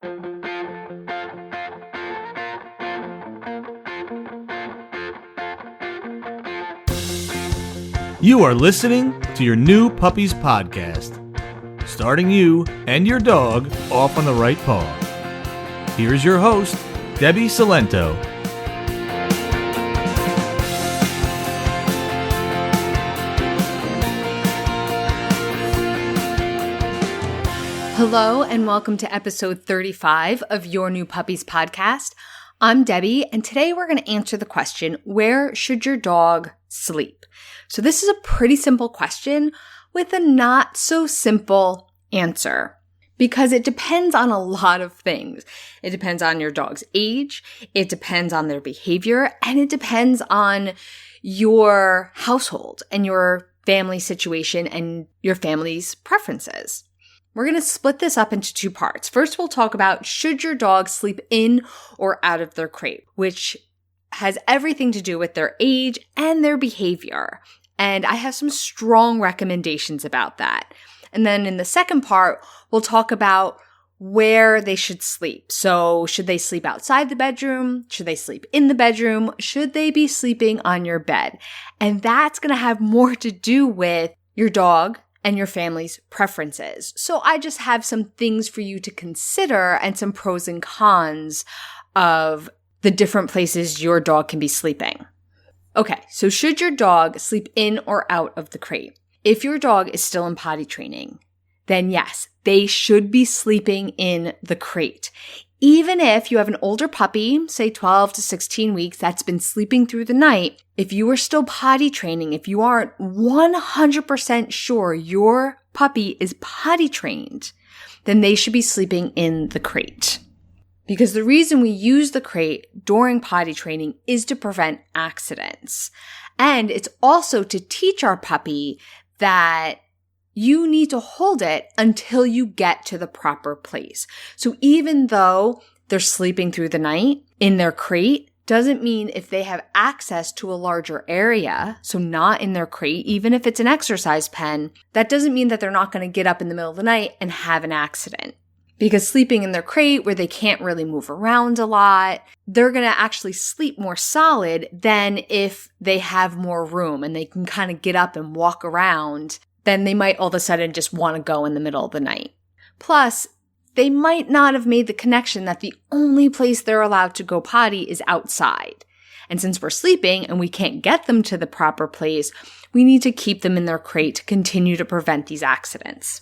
You are listening to your new Puppies podcast, starting you and your dog off on the right paw. Here's your host, Debbie Salento. Hello and welcome to episode 35 of Your New Puppies podcast. I'm Debbie, and today we're going to answer the question, where should your dog sleep? So this is a pretty simple question with a not so simple answer because it depends on a lot of things. It depends on your dog's age, it depends on their behavior, and it depends on your household and your family situation and your family's preferences. We're going to split this up into two parts. First, we'll talk about should your dog sleep in or out of their crate, which has everything to do with their age and their behavior. And I have some strong recommendations about that. And then in the second part, we'll talk about where they should sleep. So should they sleep outside the bedroom? Should they sleep in the bedroom? Should they be sleeping on your bed? And that's going to have more to do with your dog and your family's preferences. So I just have some things for you to consider and some pros and cons of the different places your dog can be sleeping. Okay, so should your dog sleep in or out of the crate? If your dog is still in potty training, then yes, they should be sleeping in the crate. Even if you have an older puppy, say 12 to 16 weeks, that's been sleeping through the night, if you are still potty training, if you aren't 100% sure your puppy is potty trained, then they should be sleeping in the crate. Because the reason we use the crate during potty training is to prevent accidents. And it's also to teach our puppy that you need to hold it until you get to the proper place. So even though they're sleeping through the night in their crate, doesn't mean if they have access to a larger area, so not in their crate, even if it's an exercise pen, that doesn't mean that they're not going to get up in the middle of the night and have an accident. Because sleeping in their crate where they can't really move around a lot, they're going to actually sleep more solid than if they have more room and they can kind of get up and walk around. Then they might all of a sudden just want to go in the middle of the night. Plus, they might not have made the connection that the only place they're allowed to go potty is outside. And since we're sleeping and we can't get them to the proper place, we need to keep them in their crate to continue to prevent these accidents.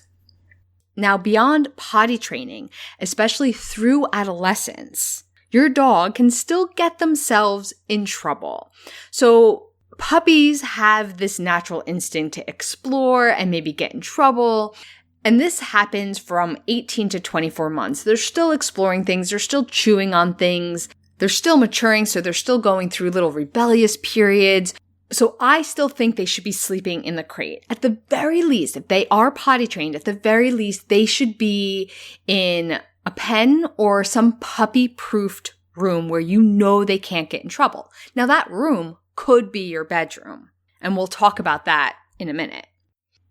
Now, beyond potty training, especially through adolescence, your dog can still get themselves in trouble. So puppies have this natural instinct to explore and maybe get in trouble. And this happens from 18 to 24 months. They're still exploring things. They're still chewing on things. They're still maturing. So they're still going through little rebellious periods. So I still think they should be sleeping in the crate. At the very least, if they are potty trained, at the very least, they should be in a pen or some puppy-proofed room where you know they can't get in trouble. Now that room could be your bedroom, and we'll talk about that in a minute.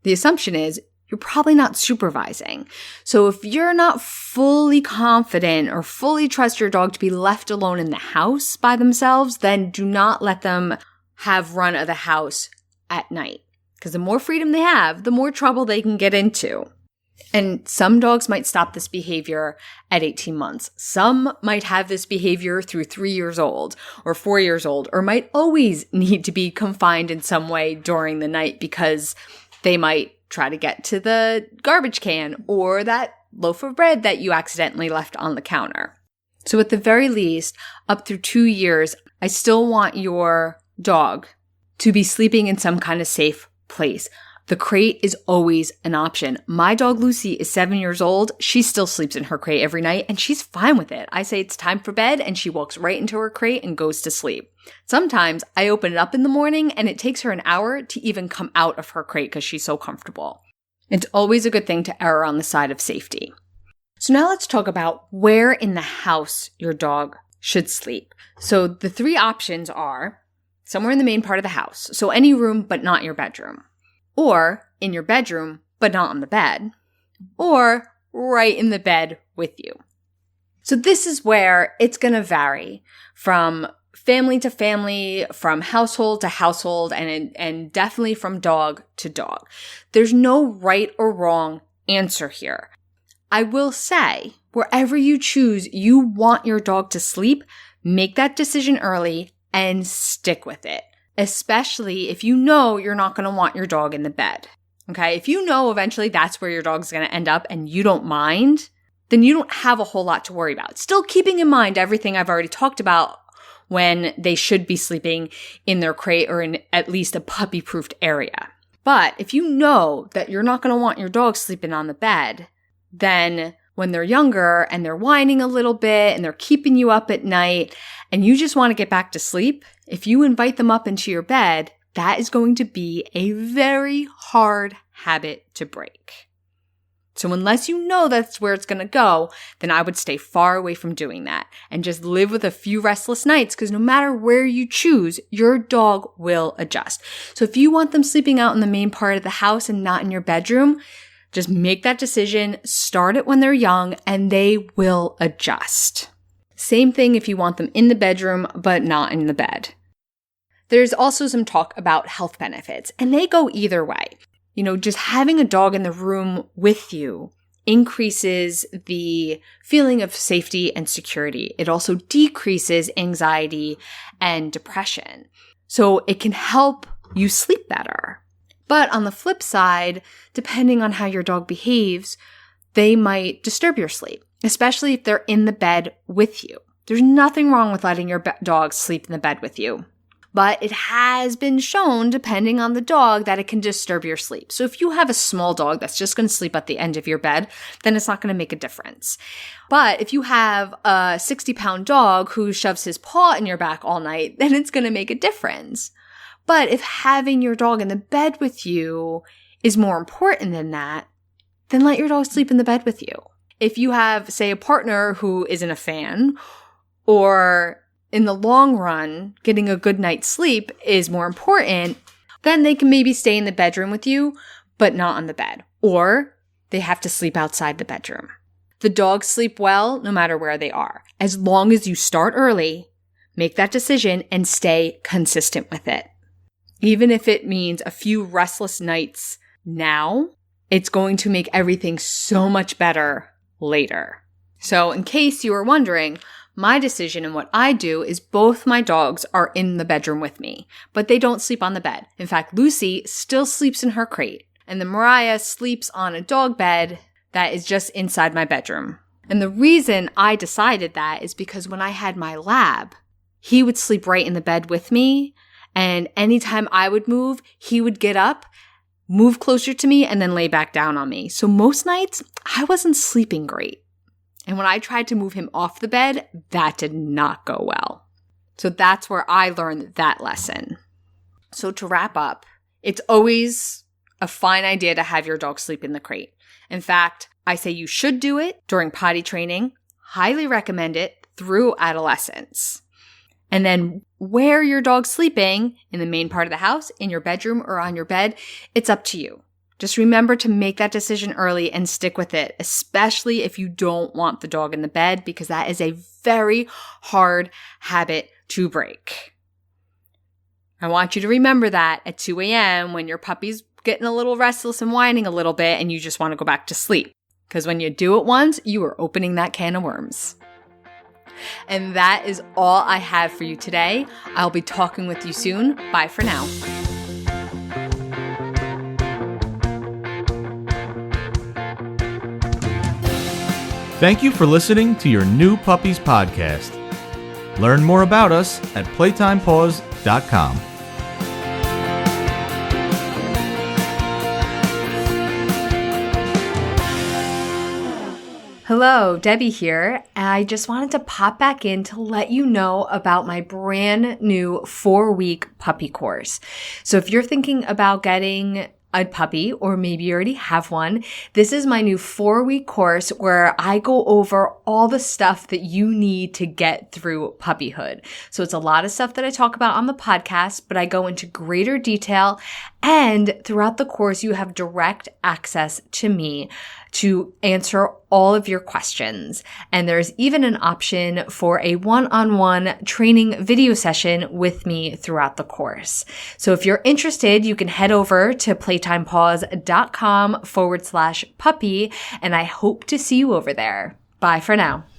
The assumption is you're probably not supervising. So if you're not fully confident or fully trust your dog to be left alone in the house by themselves, then do not let them have run of the house at night. Because the more freedom they have, the more trouble they can get into. And some dogs might stop this behavior at 18 months. Some might have this behavior through 3 years old or 4 years old, or might always need to be confined in some way during the night because they might try to get to the garbage can or that loaf of bread that you accidentally left on the counter. So at the very least, up through 2 years, I still want your dog to be sleeping in some kind of safe place. The crate is always an option. My dog Lucy is 7 years old. She still sleeps in her crate every night and she's fine with it. I say it's time for bed and she walks right into her crate and goes to sleep. Sometimes I open it up in the morning and it takes her an hour to even come out of her crate because she's so comfortable. It's always a good thing to err on the side of safety. So now let's talk about where in the house your dog should sleep. So the three options are somewhere in the main part of the house, so any room but not your bedroom, or in your bedroom but not on the bed, or right in the bed with you. So this is where it's going to vary from family to family, from household to household, and definitely from dog to dog. There's no right or wrong answer here. I will say, wherever you choose you want your dog to sleep, make that decision early and stick with it, especially if you know you're not going to want your dog in the bed. Okay? If you know eventually that's where your dog's going to end up and you don't mind, then you don't have a whole lot to worry about. Still keeping in mind everything I've already talked about when they should be sleeping in their crate or in at least a puppy-proofed area. But if you know that you're not going to want your dog sleeping on the bed, then when they're younger and they're whining a little bit and they're keeping you up at night and you just want to get back to sleep, if you invite them up into your bed, that is going to be a very hard habit to break. So unless you know that's where it's going to go, then I would stay far away from doing that and just live with a few restless nights, because no matter where you choose, your dog will adjust. So if you want them sleeping out in the main part of the house and not in your bedroom, just make that decision, start it when they're young, and they will adjust. Same thing if you want them in the bedroom, but not in the bed. There's also some talk about health benefits, and they go either way. Just having a dog in the room with you increases the feeling of safety and security. It also decreases anxiety and depression. So it can help you sleep better. But on the flip side, depending on how your dog behaves, they might disturb your sleep, especially if they're in the bed with you. There's nothing wrong with letting your dog sleep in the bed with you. But it has been shown, depending on the dog, that it can disturb your sleep. So if you have a small dog that's just going to sleep at the end of your bed, then it's not going to make a difference. But if you have a 60-pound dog who shoves his paw in your back all night, then it's going to make a difference. But if having your dog in the bed with you is more important than that, then let your dog sleep in the bed with you. If you have, say, a partner who isn't a fan, or in the long run, getting a good night's sleep is more important, then they can maybe stay in the bedroom with you, but not on the bed. Or they have to sleep outside the bedroom. The dogs sleep well no matter where they are. As long as you start early, make that decision, and stay consistent with it. Even if it means a few restless nights now, it's going to make everything so much better later. So in case you were wondering, my decision and what I do is both my dogs are in the bedroom with me, but they don't sleep on the bed. In fact, Lucy still sleeps in her crate, and then Mariah sleeps on a dog bed that is just inside my bedroom. And the reason I decided that is because when I had my lab, he would sleep right in the bed with me, and anytime I would move, he would get up, move closer to me, and then lay back down on me. So most nights, I wasn't sleeping great. And when I tried to move him off the bed, that did not go well. So that's where I learned that lesson. So to wrap up, it's always a fine idea to have your dog sleep in the crate. In fact, I say you should do it during potty training, highly recommend it through adolescence. And then where your dog's sleeping, in the main part of the house, in your bedroom, or on your bed, it's up to you. Just remember to make that decision early and stick with it, especially if you don't want the dog in the bed, because that is a very hard habit to break. I want you to remember that at 2 a.m. when your puppy's getting a little restless and whining a little bit and you just want to go back to sleep. Because when you do it once, you are opening that can of worms. And that is all I have for you today. I'll be talking with you soon. Bye for now. Thank you for listening to your New Puppies podcast. Learn more about us at playtimepaws.com. Hello, Debbie here. I just wanted to pop back in to let you know about my brand new 4-week puppy course. So if you're thinking about getting a puppy, or maybe you already have one, this is my new 4-week course where I go over all the stuff that you need to get through puppyhood. So it's a lot of stuff that I talk about on the podcast, but I go into greater detail And throughout the course, you have direct access to me to answer all of your questions. And there's even an option for a one-on-one training video session with me throughout the course. So if you're interested, you can head over to playtimepause.com/puppy, and I hope to see you over there. Bye for now.